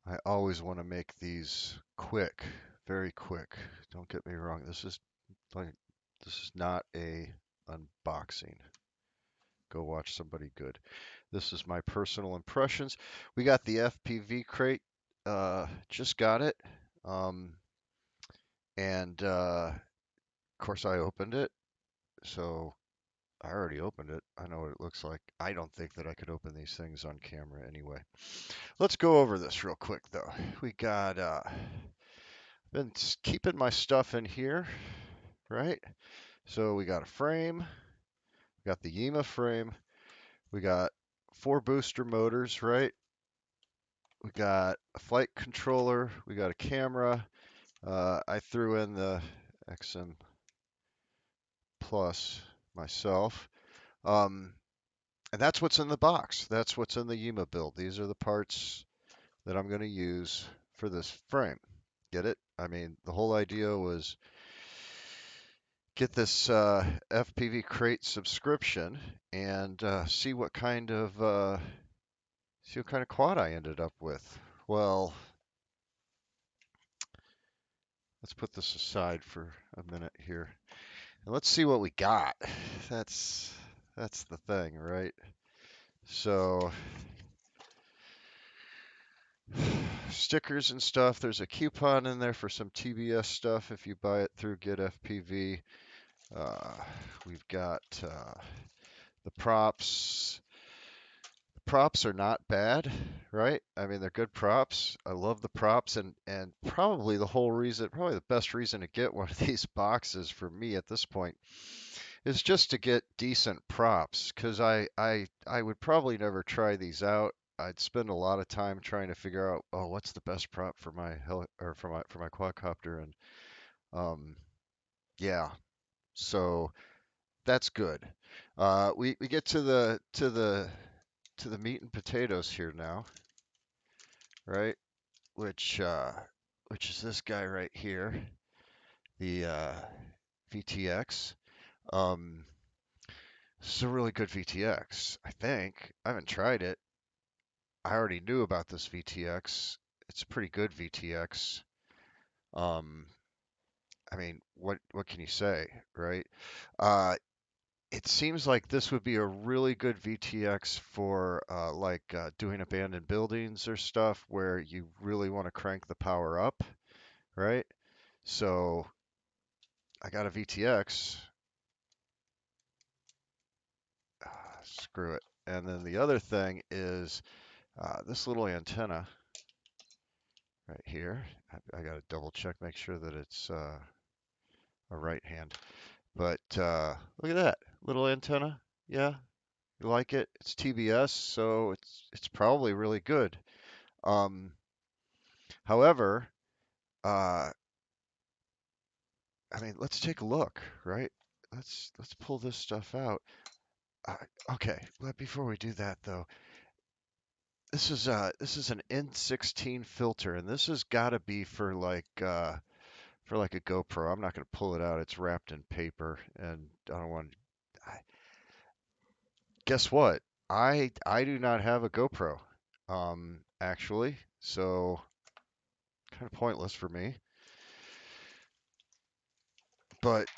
I always want to make these quick, very quick. Don't get me wrong. Like this is not a unboxing. Go watch somebody good. This is my personal impressions. We got the FPV crate. Just got it. Um, and of course I opened it. So I already opened it. I know what it looks like. I don't think that I could open these things on camera anyway. Let's go over this real quick though. We got been keeping my stuff in here, right? So we got a frame, we got the Yema frame, we got 4 booster motors, right? We got a flight controller, we got a camera. I threw in the XM Plus myself. Um, and that's what's in the box. That's what's in the Yema build. These are the parts that I'm going to use for this frame. Get it? I mean, the whole idea was get this FPVCrate subscription and see what kind of quad I ended up with. Well, let's put this aside for a minute here and let's see what we got. That's that's the thing, right? So stickers and stuff. There's a coupon in there for some TBS stuff if you buy it through Get FPV. Uh, we've got the props. The props are not bad, right? I mean, they're good props. I love the props, and probably probably the best reason to get one of these boxes for me at this point is just to get decent props, because I would probably never try these out. I'd spend a lot of time trying to figure out, oh, what's the best prop for my for my quadcopter, and um, yeah, so that's good. We get to the meat and potatoes here now, right? Which uh, which is this guy right here, the VTX. Um, this is a really good VTX, I think. I haven't tried it. I already knew about this VTX. It's a pretty good VTX. Um, I mean, what can you say, right? Uh, it seems like this would be a really good VTX for doing abandoned buildings or stuff where you really want to crank the power up, right? So I got a VTX. Screw it. And then the other thing is this little antenna right here. I got to double check, make sure that it's a right hand. But look at that little antenna. Yeah, you like it? It's TBS, so it's probably really good. Um, however, uh, I mean, let's take a look, right? Let's pull this stuff out. Uh, okay, but before we do that though, this is an N16 filter, and this has got to be for like a GoPro. I'm not going to pull it out. It's wrapped in paper, and I don't want. I, guess what? I do not have a GoPro, actually, so kind of pointless for me. But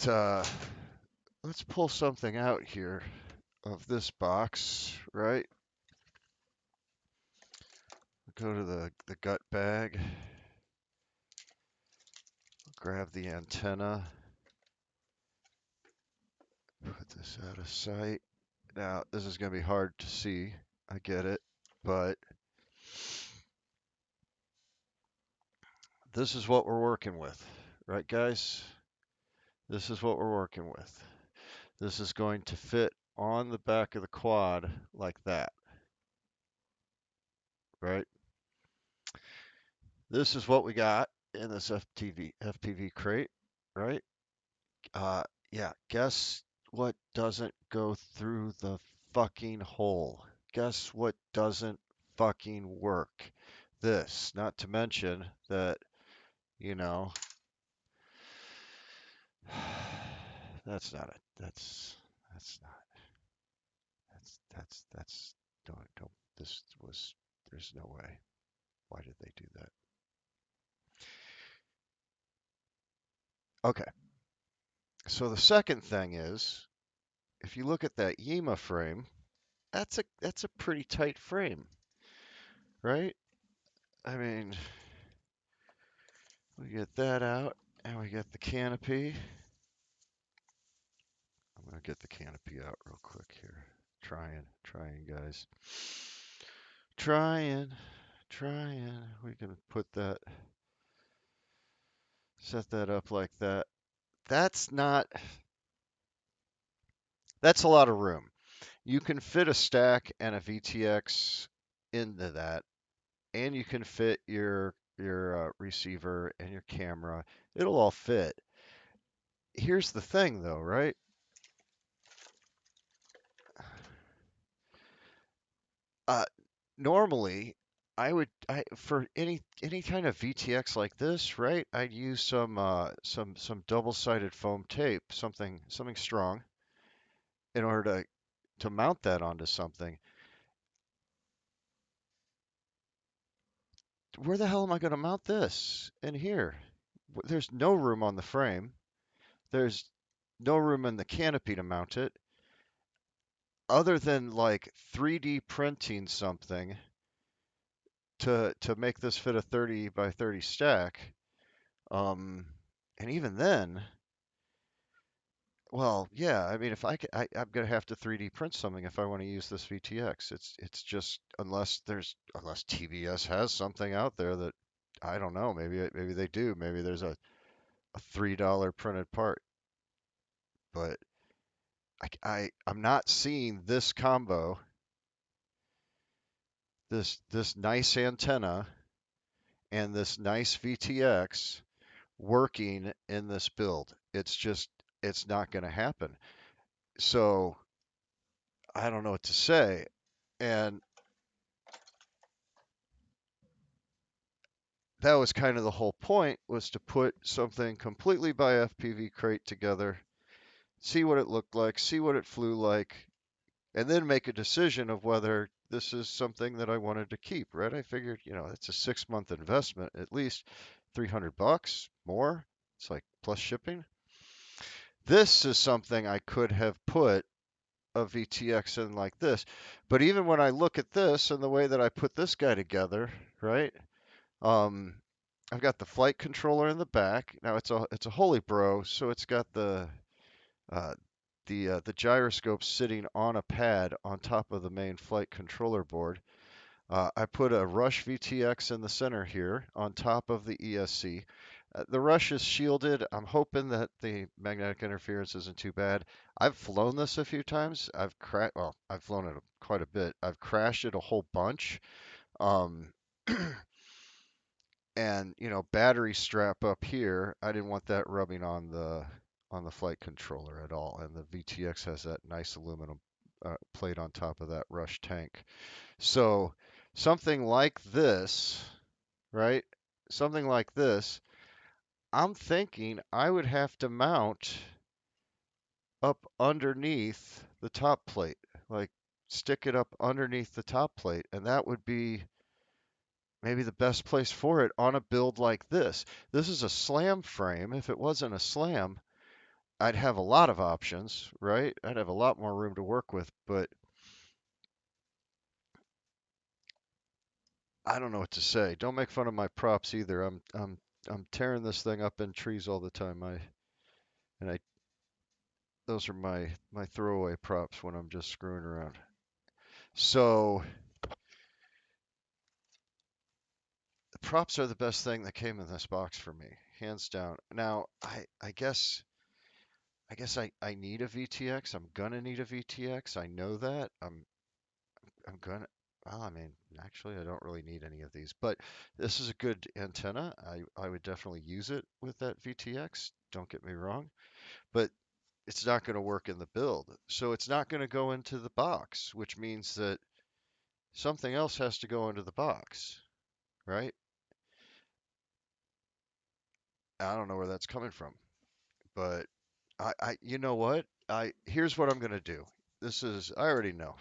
let's pull something out here of this box, right? Go to the gut bag, grab the antenna, put this out of sight. Now, this is going to be hard to see. I get it. But this is what we're working with, right, guys? This is what we're working with. This is going to fit on the back of the quad like that, right? This is what we got in this FPV crate, right? Uh, yeah, guess what doesn't go through the fucking hole? Guess what doesn't fucking work? This, not to mention that, you know, that's not it. That's not. That's don't this was there's no way. Why did they do that? Okay. So the second thing is, if you look at that Yema frame, that's a pretty tight frame, right? I mean, we get that out, and we get the canopy. I'm gonna get the canopy out real quick here. Trying, guys. Trying, trying. We can put that, set that up like that. That's not, that's a lot of room. You can fit a stack and a VTX into that, and you can fit your receiver and your camera. It'll all fit. Here's the thing, though, right? Uh, Normally, for any kind of VTX like this, right? I'd use some double-sided foam tape, something strong, in order to mount that onto something. Where the hell am I going to mount this in here? There's no room on the frame. There's no room in the canopy to mount it, other than like 3D printing something to make this fit a 30 by 30 stack. And even then, well, yeah, I mean, if I, I'm gonna have to 3D print something if I want to use this VTX. It's just unless TBS has something out there that I don't know. Maybe they do. Maybe there's a $3 printed part, but I'm not seeing this combo, this nice antenna and this nice VTX working in this build. It's not going to happen. So I don't know what to say. And that was kind of the whole point, was to put something completely by FPVCrate together, see what it looked like, see what it flew like, and then make a decision of whether this is something that I wanted to keep, right? I figured, it's a 6-month investment, at least $300 more. It's like plus shipping. This is something I could have put a VTX in like this. But even when I look at this and the way that I put this guy together, right? Um, I've got the flight controller in the back. Now it's a Holy Bro, so it's got uh, the gyroscope sitting on a pad on top of the main flight controller board. I put a Rush VTX in the center here on top of the ESC. The Rush is shielded. I'm hoping that the magnetic interference isn't too bad. I've flown this a few times. I've flown it quite a bit. I've crashed it a whole bunch. Um, and battery strap up here, I didn't want that rubbing on the flight controller at all. And the VTX has that nice aluminum plate on top of that Rush tank. So something like this, right? Something like this, I'm thinking I would have to mount up underneath the top plate, like stick it up underneath the top plate, and that would be maybe the best place for it on a build like this. This is a slam frame. If it wasn't a slam, I'd have a lot of options, right? I'd have a lot more room to work with, but I don't know what to say. Don't make fun of my props either. I'm tearing this thing up in trees all the time. And I those are my throwaway props when I'm just screwing around. So the props are the best thing that came in this box for me, hands down. Now I guess I need a VTX. I'm gonna need a VTX. I know that. I'm gonna. Well, I mean, actually, I don't really need any of these, but this is a good antenna. I would definitely use it with that VTX. Don't get me wrong, but it's not going to work in the build. So it's not going to go into the box, which means that something else has to go into the box, right? I don't know where that's coming from, but you know what? Here's what I'm going to do. I already know.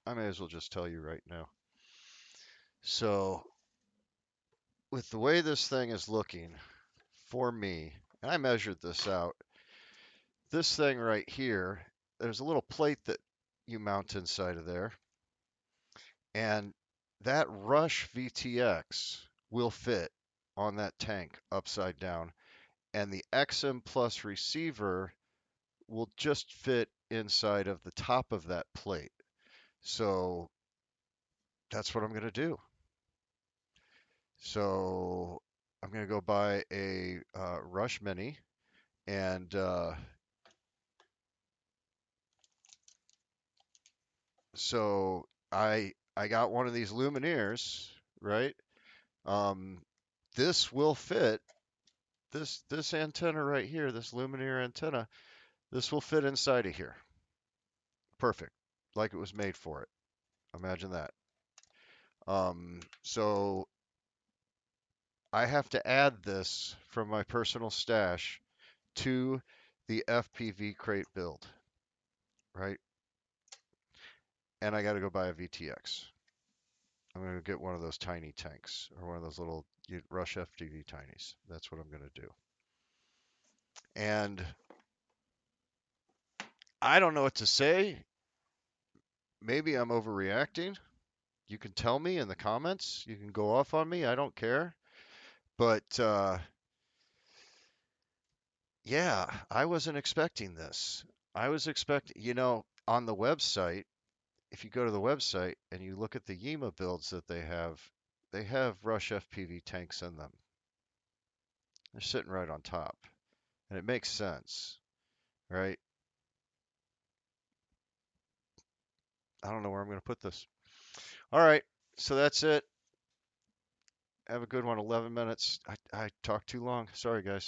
I may as well just tell you right now. So with the way this thing is looking for me, and I measured this out, this thing right here, there's a little plate that you mount inside of there, and that Rush VTX will fit on that tank upside down, and the XM Plus receiver will just fit inside of the top of that plate. So that's what I'm going to do. So I'm going to go buy a Rush Mini, and so I got one of these Lumineers, right? Um, this will fit this antenna right here, this Lumineer antenna. This will fit inside of here. Perfect, like it was made for it. Imagine that. So I have to add this from my personal stash to the FPVCrate build, right? And I got to go buy a VTX. I'm going to get one of those tiny tanks or one of those little Rush FPV tinies. That's what I'm going to do. And I don't know what to say. Maybe I'm overreacting. You can tell me in the comments. You can go off on me. I don't care. But yeah, I wasn't expecting this. I was expecting, on the website, if you go to the website and you look at the Yema builds that they have Rush FPV tanks in them. They're sitting right on top. And it makes sense, right? I don't know where I'm going to put this. All right, so that's it. Have a good one. 11 minutes. I talked too long. Sorry, guys.